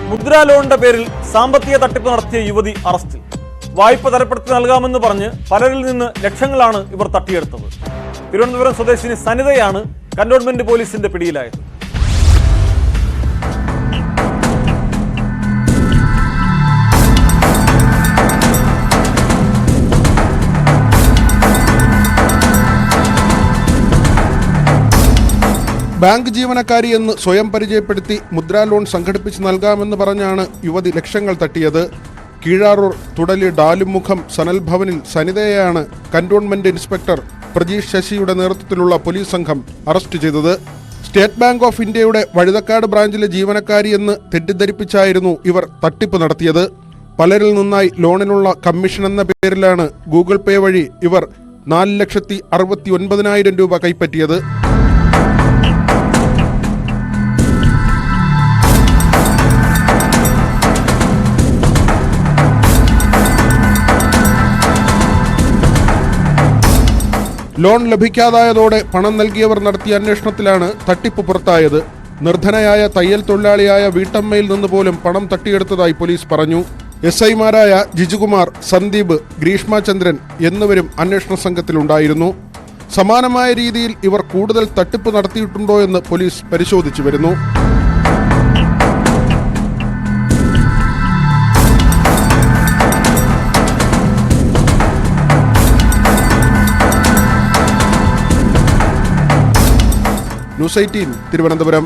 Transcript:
മുദ്രാ ലോണിന്റെ പേരിൽ സാമ്പത്തിക തട്ടിപ്പ് നടത്തിയ യുവതി അറസ്റ്റിൽ. വായ്പ തരപ്പെടുത്തി നൽകാമെന്ന് പറഞ്ഞ് പലരിൽ നിന്ന് ലക്ഷങ്ങളാണ് ഇവർ തട്ടിയെടുത്തത്. തിരുവനന്തപുരം സ്വദേശിനി സനിതയാണ് കന്റോൺമെന്റ് പോലീസിന്റെ പിടിയിലായത്. ബാങ്ക് ജീവനക്കാരി എന്ന് സ്വയം പരിചയപ്പെടുത്തി മുദ്രാ ലോൺ സംഘടിപ്പിച്ച് നൽകാമെന്ന് പറഞ്ഞാണ് യുവതി ലക്ഷങ്ങൾ തട്ടിയത്. കീഴാറൂർ തുടലി ഡാലുമുഖം സനൽ ഭവനിൽ സനിതയെയാണ് കന്റോൺമെന്റ് ഇൻസ്പെക്ടർ പ്രജീഷ് ശശിയുടെ നേതൃത്വത്തിലുള്ള പോലീസ് സംഘം അറസ്റ്റ് ചെയ്തത്. സ്റ്റേറ്റ് ബാങ്ക് ഓഫ് ഇന്ത്യയുടെ വഴുതക്കാട് ബ്രാഞ്ചിലെ ജീവനക്കാരി എന്ന് തെറ്റിദ്ധരിപ്പിച്ചായിരുന്നു ഇവർ തട്ടിപ്പ് നടത്തിയത്. പലരിൽ നിന്നായി ലോണിനുള്ള കമ്മീഷൻ എന്ന പേരിലാണ് ഗൂഗിൾ പേ വഴി ഇവർ 4,69,000 രൂപ കൈപ്പറ്റിയത്. ലോൺ ലഭിക്കാതായതോടെ പണം നൽകിയവർ നടത്തിയ അന്വേഷണത്തിലാണ് തട്ടിപ്പ് പുറത്തായത്. നിർധനയായ തയ്യൽ തൊഴിലാളിയായ വീട്ടമ്മയിൽ നിന്ന് പോലും പണം തട്ടിയെടുത്തതായി പോലീസ് പറഞ്ഞു. SI-മാരായ ജിജുകുമാർ, സന്ദീപ്, ഗ്രീഷ്മചന്ദ്രൻ എന്നിവരും അന്വേഷണ സംഘത്തിലുണ്ടായിരുന്നു. സമാനമായ രീതിയിൽ ഇവർ കൂടുതൽ തട്ടിപ്പ് നടത്തിയിട്ടുണ്ടോ എന്ന് പോലീസ് പരിശോധിച്ചു വരുന്നു. ന്യൂസ് 18 തിരുവനന്തപുരം.